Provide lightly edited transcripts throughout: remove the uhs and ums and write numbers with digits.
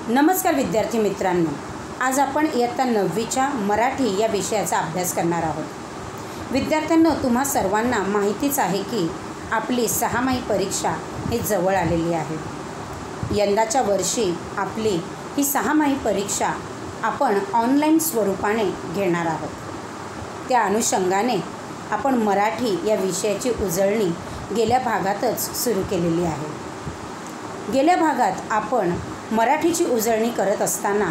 नमस्कार विद्यार्थी मित्रांनो, आज आपण इयत्ता 9वीच्या मराठी या विषयाचा अभ्यास करणार आहोत। विद्यार्थ्यांनो, तुम्हा सर्वांना माहितीच आहे की आपली 6माही परीक्षा ही जवळ आलेली आहे। यंदाच्या वर्षी आपली ही 6माही परीक्षा आपण ऑनलाईन स्वरूपाने घेणार आहोत। त्या अनुषंगाने आपण मराठी या विषयाची उजळणी गेल्या भागातच सुरू केलेली आहे। गेल्या भागात आपण मराठीची उजळणी करत असताना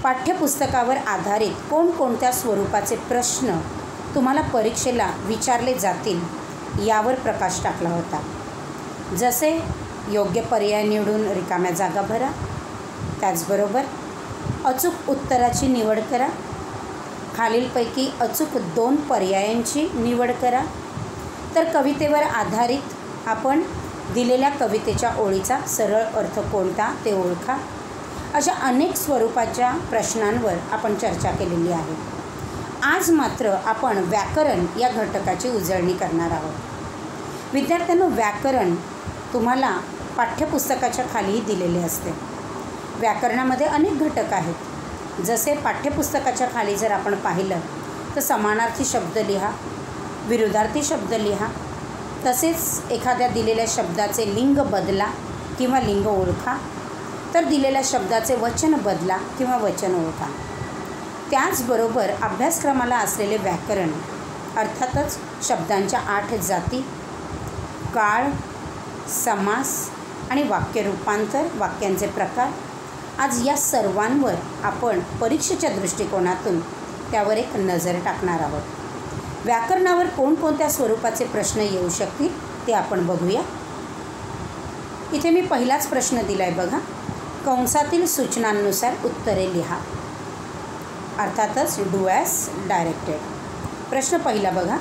पाठ्यपुस्तकावर आधारित कोणकोणत्या स्वरूपाचे प्रश्न तुम्हाला परीक्षेला विचारले जातील यावर प्रकाश टाकला होता। जसे योग्य पर्याय निवडून रिकाम्या जागा भरा, त्याचबरोबर अचूक उत्तराची निवड करा, खालीलपैकी अचूक 2 पर्यायांची निवड करा, तर कवितेवर आधारित आपण दिलेल्या कवितेच्या ओळीचा सरळ अर्थ कोणता ते ओळखा। अशा अनेक स्वरूपाच्या प्रश्नांवर आपण चर्चा केलेली आहे। आज मात्र आपण व्याकरण या घटकाची उजळणी करणार आहोत। विद्यार्थ्यांनो, व्याकरण तुम्हाला पाठ्यपुस्तकाच्या खालीही दिलेले असते। व्याकरणामध्ये अनेक घटक आहेत। जसे पाठ्यपुस्तकाच्या खाली जर आपण पाहिलं तर समानार्थी शब्द लिहा, विरुद्धार्थी शब्द लिहा, तसेच एखाद्या दिलेल्या शब्दाचे लिंग बदला किंवा लिंग ओळखा, तर दिलेल्या शब्दाचे वचन बदला किंवा वचन ओळखा। त्याचबरोबर अभ्यासक्रमाला असलेले व्याकरण अर्थातच शब्दांच्या 8 जाती, काळ, समास आणि वाक्य रूपांतर, वाक्यांचे प्रकार, आज या सर्वांवर आपण परीक्षेच्या दृष्टिकोनातून त्यावर एक नजर टाकणार आहोत। व्याकरणावर कोणकोणत्या स्वरूपाचे प्रश्न येऊ शकतील ते आपण बघूया। इथे मी पहिलाच प्रश्न दिला आहे बघा, कंसातील सूचनांनुसार उत्तरे लिहा, अर्थातच डू ॲज डायरेक्टेड। प्रश्न पहिला बघा,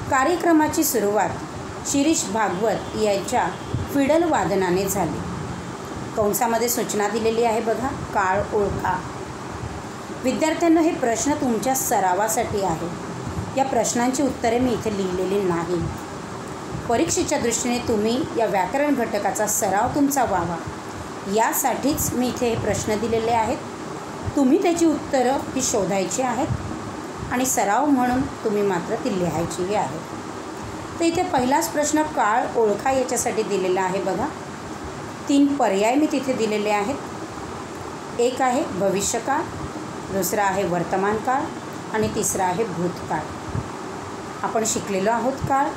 कार्यक्रमाची सुरुवात शिरीष भागवत यांच्या फिडल वादनाने झाली। कंसामध्ये सूचना दिलेली आहे बघा, काळ ओळखा। विद्यार्थ्यांना हे प्रश्न तुमच्या सरावासाठी आहे। या प्रश्नांची उत्तरे मी इथे लिहिलेली नाही। परीक्षेच्या दृष्टीने तुम्ही या व्याकरण घटकाचा सराव तुमचा व्हावा यासाठीच मी इथे हे प्रश्न दिलेले आहेत। तुम्ही त्याची उत्तरं ही शोधायची आहेत आणि सराव म्हणून तुम्ही मात्र ती लिहायचीही आहेत। तर इथे पहिलाच प्रश्न काळ ओळखा याच्यासाठी दिलेला आहे बघा। 3 पर्याय मी तिथे दिलेले आहेत। एक आहे भविष्यकाळ, दुसरा आहे वर्तमान काळ आणि तिसरा आहे भूतकाळ। आपण शिकलेलो आहोत काळ,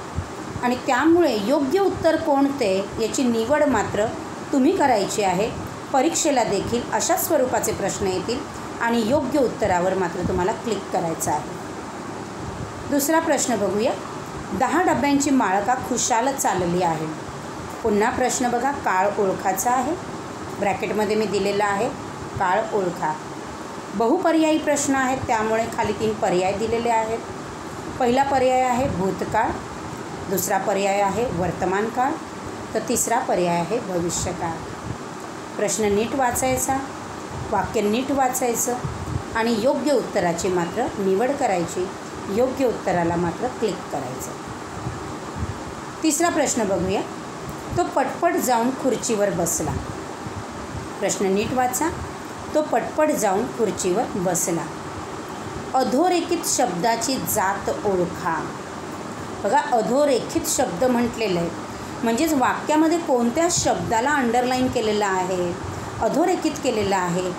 आणि त्यामुळे योग्य उत्तर कोणते याची निवड मात्र तुम्ही करायची आहे। परीक्षेला देखील अशा स्वरूपाचे प्रश्न येतील आणि योग्य उत्तरावर मात्र तुम्हाला क्लिक करायचं आहे। दुसरा प्रश्न बघूया, 10 डब्यांची माळका खुशाल चालली आहे। पुन्हा प्रश्न बघा, काळ ओळखाचा आहे, ब्रॅकेटमध्ये मी दिलेला आहे काळ ओळखा। बहुपर्यायी प्रश्न आहेत, त्यामुळे खाली 3 पर्याय दिलेले आहेत। पहिला पर्याय आहे भूतकाळ, दुसरा पर्याय आहे वर्तमान काळ, तर तिसरा पर्याय आहे भविष्यकाळ। प्रश्न नीट वाचायचा, वाक्य नीट वाचायचं आणि योग्य उत्तराची मात्र निवड करायची, योग्य उत्तराला मात्र क्लिक करायचं। तिसरा प्रश्न बघूया, तो पटपट जाऊन खुर्चीवर बसला। प्रश्न नीट वाचा, तो पटपट जाऊन खुर्चीवर बसला। अधोरेखित शब्दाची जात ओळखा। बघा, अधोरेखित शब्द म्हटलेलं आहे म्हणजेच वाक्यामध्ये कोणत्या शब्दाला अंडरलाईन केलेलं आहे, अधोरेखित केलेलं आहे,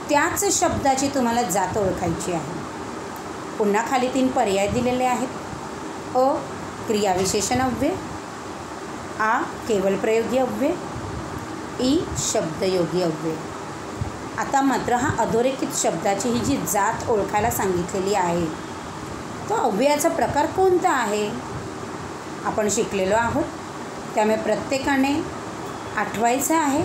त्याच शब्दाची तुम्हाला जात ओळखायची आहे। पुन्हा खाली 3 पर्याय दिलेले आहेत। अ क्रियाविशेषण अव्यय, आ केवल प्रयोगी अव्यय, ई शब्दयोगी अव्यय। आता मात्र हा अधोरेखित शब्दाची ही जी जात ओळखायला सांगितलेली आहे, तो अव्ययाचा प्रकार कोणता आहे आपण शिकलेलो आहोत। त्यामुळे प्रत्येकाने आठवायचं आहे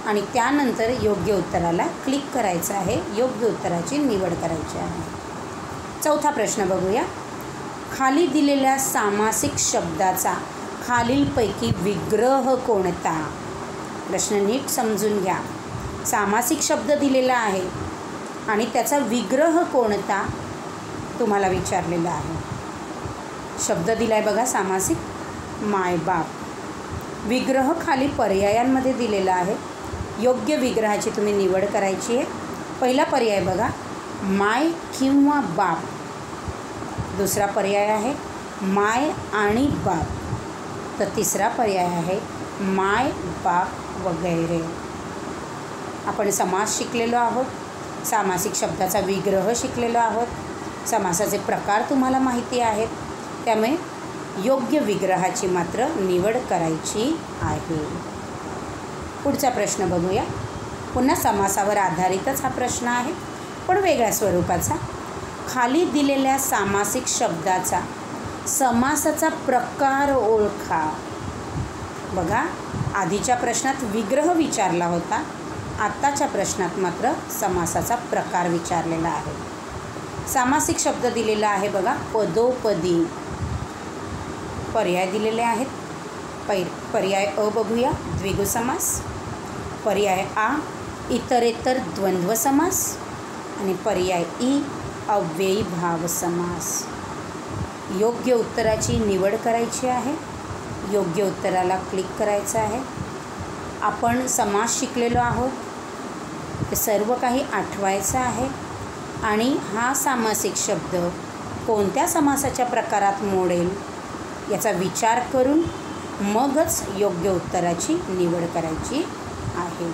आणि त्यानंतर योग्य उत्तराला क्लिक करायचं आहे, योग्य उत्तराची निवड करायची आहे। चौथा प्रश्न बघूया, खाली दिलेल्या सामासिक शब्दाचा खालीलपैकी विग्रह कोणता। प्रश्न नीट समजून घ्या। सामासिक शब्द दिलेला आहे आणि त्याचा विग्रह कोणता तुम्हाला विचारलेला आहे। शब्द दिला आहे बघा सामासिक, मायबाप। विग्रह खाली पर्यायांमध्ये दिलेला आहे, योग्य विग्रहाची तुम्ही निवड करायची आहे. पहिला पर्याय बघा, माय किंवा बाप. दुसरा पर्याय आहे माय आणि बाप. तर तिसरा पर्याय आहे माय बाप वगैरे. आपण समास शिकलेलो आहोत, सामासिक शब्दाचा विग्रह शिकलेलो आहोत, समासाचे प्रकार तुम्हाला माहिती आहेत. त्यामुळे योग्य विग्रहाची मात्र निवड करायची आहे. पुढचा प्रश्न बघूया. पुन्हा समासावर आधारितच हा प्रश्न आहे, पण वेगळ्या स्वरूपाचा. खाली दिलेल्या सामासिक शब्दाचा समासाचा प्रकार ओळखा. बघा, आधीच्या प्रश्नात विग्रह विचारला होता, आत्ताच्या प्रश्नात मात्र समासाचा प्रकार विचारलेला आहे. सामासिक शब्द दिलेला आहे बघा, पदोपदी. पर्याय दिलेले आहेत. पर्याय अ बघूया, द्विगु समास. पर्याय आ, इतरेतर द्वंद्व समास. आणि पर्याय ई, अव्ययी भाव समास. योग्य उत्तराची निवड करायची आहे. योग्य उत्तराला क्लिक करायचं आहे. आपण समास शिकलेलो आहोत, ते सर्व काही आठवायचं आहे. आणि हा सामासिक शब्द कोणत्या समासाच्या प्रकारात मोडेल याचा विचार करून मगच योग्य उत्तराची निवड करायची आहे.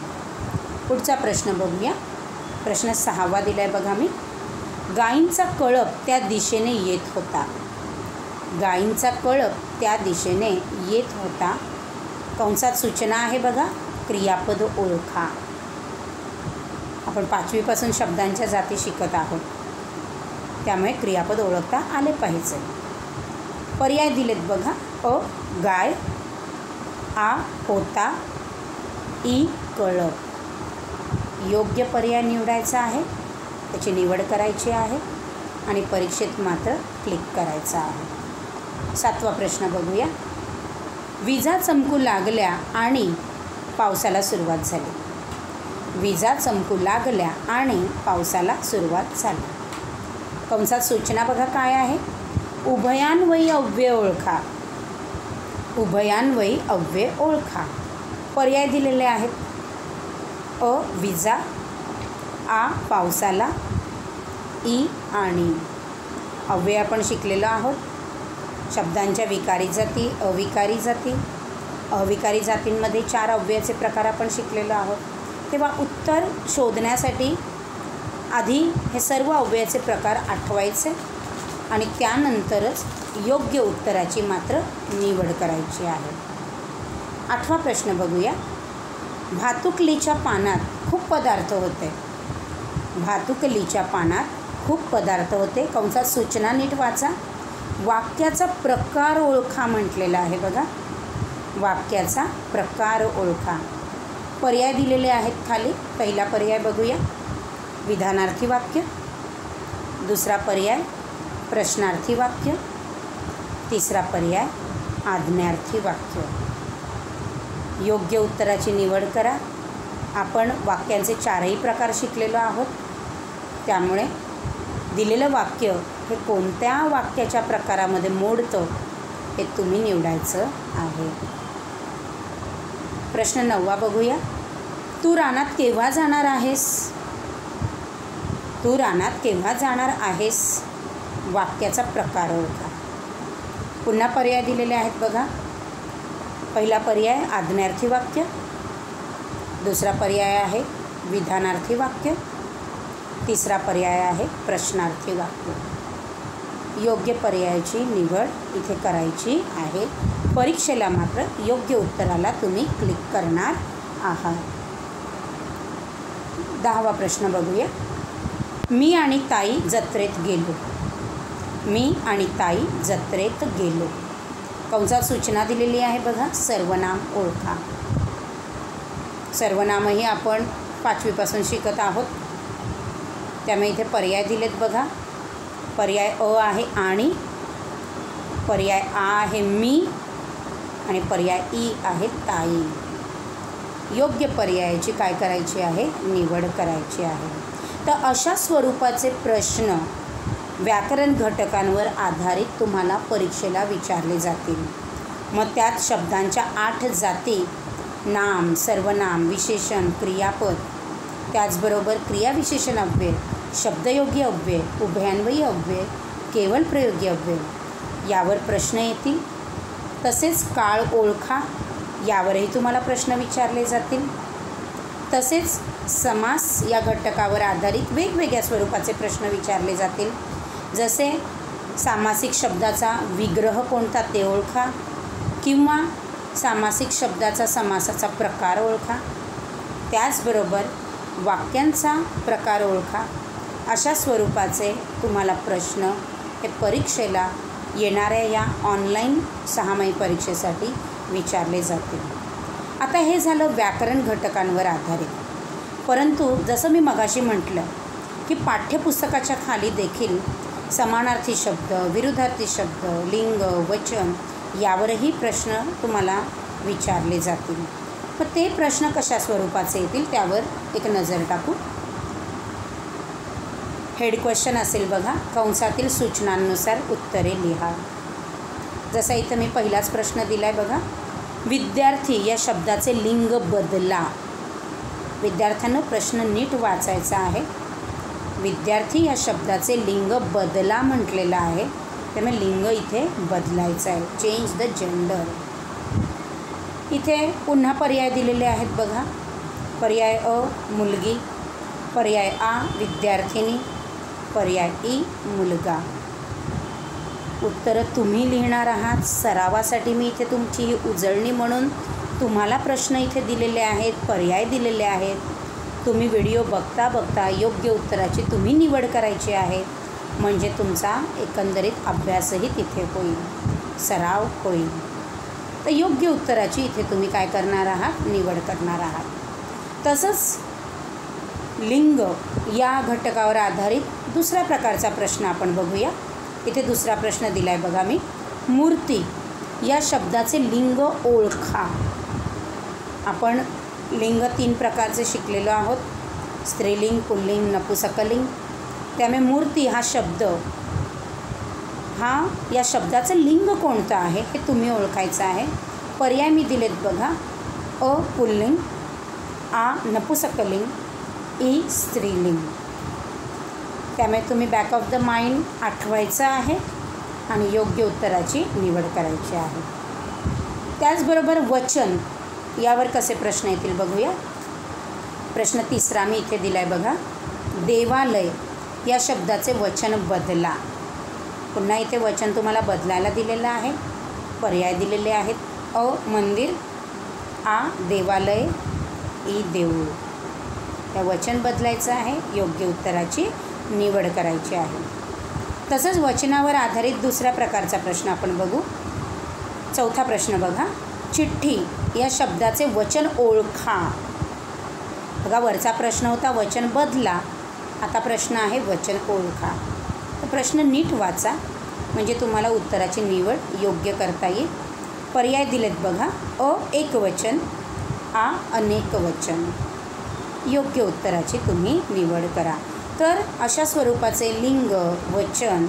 पुढचा प्रश्न बघूया. प्रश्न 6वा दिला आहे बघा मी. गायींचा कळप त्या दिशेने येत होता. गायींचा कळप त्या दिशेने येत होता. कंसात सूचना आहे बघा, क्रियापद ओळखा. आपण 5वीपासून शब्दांच्या जाती शिकत आहोत, त्यामुळे क्रियापद ओळखता आले पाहिजे. पर्याय दिलेत बघा. अ, गाय. आ, होता. ई, कळप. योग्य पर्याय निवडायचा आहे, त्याची निवड करायची आहे आणि परीक्षेत मात्र क्लिक करायचा आहे. 7वा प्रश्न बघूया. विजा चमकू लागल्या आणि पावसाला सुरुवात झाली. विजा चमकू लागल्या आणि पावसाला सुरुवात झाली. कंसात सूचना बघा काय आहे. उभयान्वयी अव्यय ओळखा. उभयान्वयी अव्यय ओळखा. पर्याय दिलेले आहेत. अ, विजा. आ, पावसाला. ई, आणि. अव्यय आपण शिकलेलो आहोत. शब्दांच्या विकारी जाती, अविकारी जाती. अविकारी जातींमध्ये 4 अव्ययाचे प्रकार आपण शिकलेलो आहोत. तेव्हा उत्तर शोधण्यासाठी आधी हे सर्व अव्ययाचे प्रकार आठवायचे आणि त्यानंतरच योग्य उत्तराची मात्र निवड करायची आहे. 8वा प्रश्न बघूया. भातुकलीच्या पानात खूप पदार्थ होते. भातुकलीच्या पानात खूप पदार्थ होते. कंसात सूचना नीट वाचा. वाक्याचा प्रकार ओळखा म्हटलेला आहे बघा. वाक्याचा प्रकार ओळखा. पर्याय दिलेले आहेत खाली. पहिला पर्याय बघूया, विधानार्थी वाक्य. दुसरा पर्याय प्रश्नार्थी वाक्य. तिसरा पर्याय आज्ञार्थी वाक्य. योग्य उत्तराची निवड करा. आपण वाक्यांचे 4ही प्रकार शिकलेलो आहोत, त्यामुळे दिलेलं वाक्य हे कोणत्या वाक्याच्या प्रकारामध्ये मोडतं हे तुम्ही निवडायचं आहे. प्रश्न 9वा बघूया. तू रानात केव्हा जाणार आहेस? तू रानात केव्हा जाणार आहेस? वाक्याचा प्रकार ओळखा. पुन्हा पर्याय दिलेले आहेत बघा. पहिला पर्याय आज्ञार्थी वाक्य. दुसरा पर्याय आहे विधानार्थी वाक्य. तिसरा पर्याय आहे प्रश्नार्थी वाक्य. योग्य पर्यायाची निवड इथे करायची आहे. परीक्षेला मात्र योग्य उत्तराला तुम्ही क्लिक करणार आहात. 10वा प्रश्न बघूया. मी आणि ताई जत्रेत गेलो. मी आणि ताई जत्रेत गेलो. कंसात सूचना दिलेली आहे बघा. सर्वनाम ओळखा. सर्वनामही आपण 5वीपासून शिकत आहोत, त्यामुळे इथे पर्याय दिलेत बघा. पर्याय अ आहे आणि. पर्याय आ आहे मी आणि पर्याय ई आहे ताई. योग्य पर्यायाची काय करायची आहे? निवड करायची आहे. तर अशा स्वरूपाचे प्रश्न व्याकरण घटकांवर आधारित तुम्हाला परीक्षेला विचारले जातील. मग त्यात शब्दांच्या 8 जाती नाम, सर्वनाम, विशेषण, क्रियापद, त्याचबरोबर क्रियाविशेषण अव्यय, शब्दयोगी अव्यय, उभयान्वयी अव्यय, केवळ प्रयोगी अव्यय यावर प्रश्न येतील. तसेच काळ ओळखा यावरही तुम्हाला प्रश्न विचारले जातील. तसेच समास या घटकावर आधारित वेगवेगळ्या स्वरूपाचे प्रश्न विचारले जातील. जसे सामासिक शब्दाचा विग्रह कोणता ते ओळखा, किंवा सामासिक शब्दाचा समासाचा प्रकार ओळखा, त्याचबरोबर वाक्यांचा प्रकार ओळखा. अशा स्वरूपाचे तुम्हाला प्रश्न हे परीक्षेला येणाऱ्या या ऑनलाईन 6माही परीक्षेसाठी विचारले जातील. आता हे झालं व्याकरण घटकांवर आधारित. परंतु जसं मी मगाशी म्हटलं की पाठ्यपुस्तकाच्या खाली देखील समानार्थी शब्द, विरुद्धार्थी शब्द, लिंग, वचन यावरही प्रश्न तुम्हाला विचारले जातील. मग ते प्रश्न कशा स्वरूपाचे येतील त्यावर एक नजर टाकू. हेड क्वेश्चन असेल बघा, कंसातील सूचनांनुसार उत्तरे लिहा. जसा इथं मी पहिलाच प्रश्न दिला आहे बघा, विद्यार्थी या शब्दाचे लिंग बदला. विद्यार्थ्यांना प्रश्न नीट वाचायचा आहे. विद्यार्थी या शब्दाचे लिंग बदला म्हटलेलं आहे, त्यामुळे लिंग इथे बदलायचं आहे. Change the gender. इथे पुन्हा पर्याय दिलेले आहेत बघा. पर्याय अ मुलगी, पर्याय आ विद्यार्थिनी, पर्याय ई मुलगा. उत्तरं तुम्ही लिहिणार आहात. सरावासाठी मी इथे तुमची ही उजळणी म्हणून तुम्हाला प्रश्न इथे दिलेले आहेत, पर्याय दिलेले आहेत. तुम्ही व्हिडिओ बघता बघता योग्य उत्तराची तुम्ही निवड करायची आहे. म्हणजे तुमचा एकंदरीत अभ्यासही तिथे होईल, सराव होईल. तर योग्य उत्तराची इथे तुम्ही काय करणार आहात, निवड करणार आहात. तसंच लिंग या घटकावर आधारित दुसऱ्या प्रकारचा प्रश्न आपण बघूया. इथे दुसरा प्रश्न दिला आहे बघा मी, मूर्ती या शब्दाचे लिंग ओळखा. आपण लिंग 3 प्रकारचे शिकलेलो आहोत, स्त्रीलिंग, पुल्लिंग, नपुसकलिंग. त्यामुळे मूर्ती हा शब्द, या शब्दाचं लिंग कोणतं आहे हे तुम्ही ओळखायचं आहे. पर्याय मी दिलेत बघा, अ पुल्लिंग, आ नपुसकलिंग, ई स्त्रीलिंग. त्यामुळे तुम्ही बॅक ऑफ द माइंड आठवायचं आहे आणि योग्य उत्तराची निवड करायची आहे. त्याचबरोबर वचन यावर कसे प्रश्न येतील बघूया. प्रश्न तिसरा मी इथे दिला आहे बघा, देवालय या शब्दाचे वचन बदला. पुन्हा इथे वचन तुम्हाला बदलायला दिलेलं आहे. पर्याय दिलेले आहेत, अ मंदिर, आ देवालय, ई देऊळ. या वचन बदलायचं आहे, योग्य उत्तराची निवड करायची आहे. तसंच वचनावर आधारित दुसऱ्या प्रकारचा प्रश्न आपण बघू. चौथा प्रश्न बघा, चिठ्ठी या शब्दाचे वचन ओळखा. बघा, वरचा प्रश्न होता वचन बदला, आता प्रश्न आहे वचन ओळखा. तर प्रश्न नीट वाचा म्हणजे तुम्हाला उत्तराची निवड योग्य करता येईल. पर्याय दिलेत बघा, अ एकवचन, आ अनेक वचन. योग्य उत्तराची तुम्ही निवड करा. तर अशा स्वरूपाचे लिंग, वचन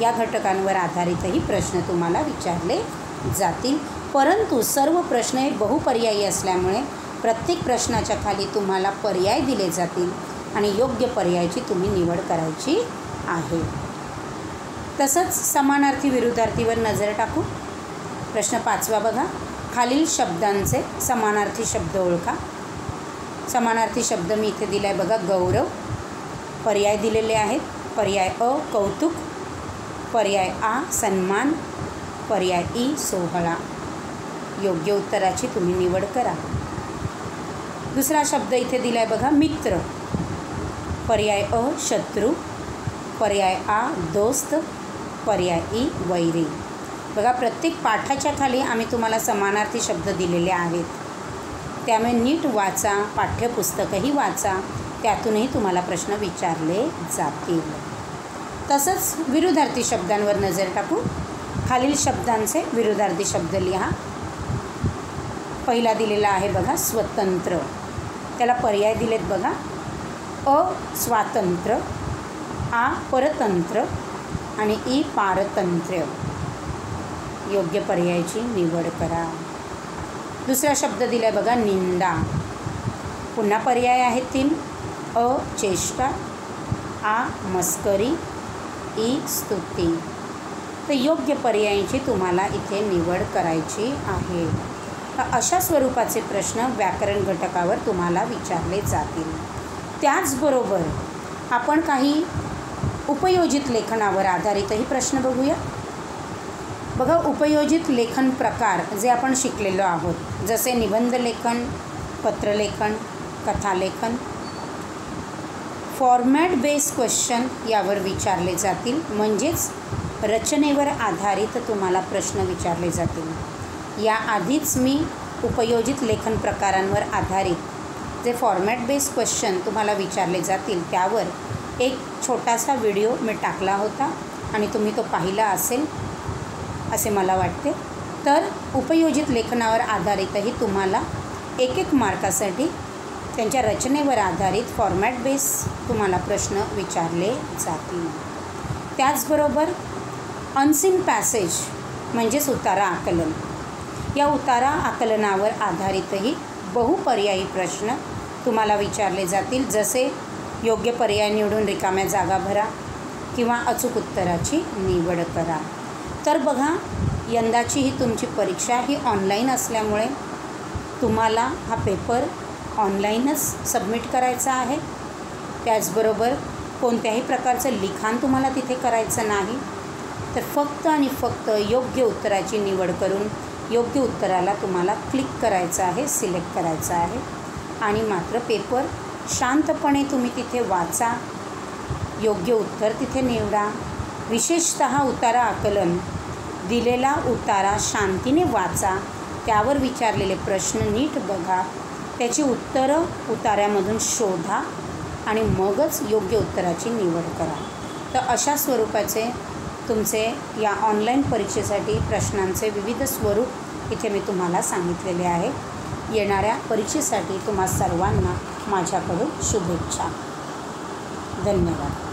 या घटकांवर आधारितही प्रश्न तुम्हाला विचारले जातील. परंतु सर्व प्रश्न हे बहुपर्यायी असल्यामुळे प्रत्येक प्रश्नाच्या खाली तुम्हाला पर्याय दिले जातील आणि योग्य पर्यायाची तुम्ही निवड करायची आहे. तसंच समानार्थी विरुद्धार्थीवर नजर टाकू. प्रश्न 5वा बघा, खालील शब्दांचे समानार्थी शब्द ओळखा. समानार्थी शब्द मी इथे दिला आहे बघा, गौरव. पर्याय दिलेले आहेत. पर्याय अ कौतुक, पर्याय आ सन्मान, पर्याय ई सोहळा. योग्य उत्तराची तुम्ही निवड करा. दुसरा शब्द इथे दिला आहे बघा, मित्र. पर्याय अ शत्रू, पर्याय आ दोस्त, पर्याय ई वैरी. बघा, प्रत्येक पाठाच्या खाली आम्ही तुम्हाला समानार्थी शब्द दिलेले आहेत. त्यामुळे नीट वाचा, पाठ्यपुस्तकही वाचा, त्यातूनही तुम्हाला प्रश्न विचारले जातील. तसंच विरुद्धार्थी शब्दांवर नजर टाकू. खालील शब्दांचे विरुद्धार्थी शब्द लिहा. पहिला दिलेला आहे बघा, स्वतंत्र. त्याला पर्याय दिलेत बघा, अ स्वातंत्र्य, आ परतंत्र आणि ई पारतंत्र्य. योग्य पर्यायाची निवड करा. दुसरा शब्द दिला आहे बघा, निंदा. पुन्हा पर्याय आहेत 3. अ चेष्टा, आ मस्करी, ई स्तुती. तर योग्य पर्यायाची तुम्हाला इथे निवड करायची आहे. अशा स्वरूपाचे प्रश्न व्याकरण घटकावर तुम्हाला विचारले जातील. त्याचबरोबर आपण काही उपयोजित लेखनावर आधारितही प्रश्न बघूया. बघा, उपयोजित लेखन प्रकार जे आपण शिकलेलो आहोत, जसे निबंध लेखन, पत्रलेखन, कथालेखन, फॉर्मॅट बेस्ड क्वेश्चन यावर विचारले जातील. म्हणजेच रचनेवर आधारित तुम्हाला प्रश्न विचारले जातील. याआधीच मी उपयोजित लेखन प्रकारांवर आधारित जे फॉर्मॅट बेस्ड क्वेश्चन तुम्हाला विचारले जातील त्यावर एक छोटासा व्हिडिओ मी टाकला होता आणि तुम्ही तो पाहिला असेल असे मला वाटते. तर उपयोजित लेखनावर आधारितही तुम्हाला 1-1 मार्कासाठी त्यांच्या रचनेवर आधारित फॉर्मॅट बेस तुम्हाला प्रश्न विचारले जातील. त्याचबरोबर अनसीन पॅसेज म्हणजेच उतारा आकलन, या उतारा आकलनावर आधारितही बहुपर्यायी प्रश्न तुम्हाला विचारले जातील. जसे योग्य पर्याय निवडून रिकाम्या जागा भरा किंवा अचूक उत्तराची निवड करा. तर बघा, यंदाची ही तुमची परीक्षा ही ऑनलाईन असल्यामुळे तुम्हाला हा पेपर ऑनलाईनच सबमिट करायचा आहे. त्याचबरोबर कोणत्याही प्रकारचं लिखाण तुम्हाला तिथे करायचं नाही. तर फक्त आणि फक्त योग्य उत्तराची निवड करून योग्य उत्तराला तुम्हाला क्लिक करायचं आहे, सिलेक्ट करायचं आहे आणि मात्र पेपर शांतपणे तुम्ही तिथे वाचा, योग्य उत्तर तिथे निवडा. विशेषतः उतारा आकलन, दिलेला उतारा शांतीने वाचा, त्यावर विचारलेले प्रश्न नीट बघा, त्याची उत्तरं उतार्यामधून शोधा आणि मगच योग्य उत्तराची निवड करा. तर अशा स्वरूपाचे तुमचे या ऑनलाईन परीक्षेसाठी प्रश्नांचे विविध स्वरूप इथे मी तुम्हाला सांगितलेले आहे. येणाऱ्या परीक्षेसाठी तुम्हा सर्वांना माझ्याकडून शुभेच्छा. धन्यवाद.